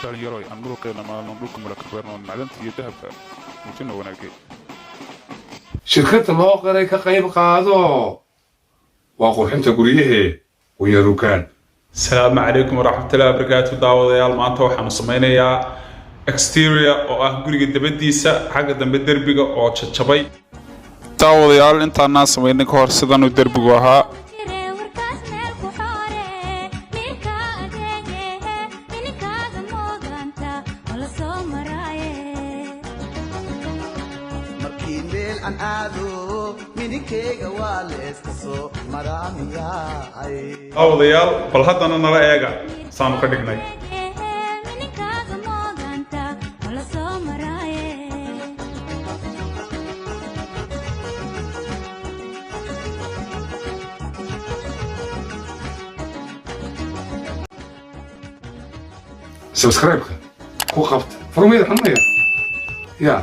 dhalinyaro aan dhulkeena maalin dhulka mara ka beerno macdanta iyo dahabka muujino wanaagay shirkadda loo qaray ka qayb qaado waa qurxinta guryahe weeyarukaan. السلام عليكم ورحمة الله وبركاته. داوديال maanta waxaan samaynayaa exterior oo ah guriga dabadiisa xagga dambe derbiga oo jajabay. daawadayaal intaanaan samaynay ka hor sidan uu derbigu ahaa daawadayaal bal haddana nala eega saanu ka dhignay. subscribe ku qabta furmada xamaya ya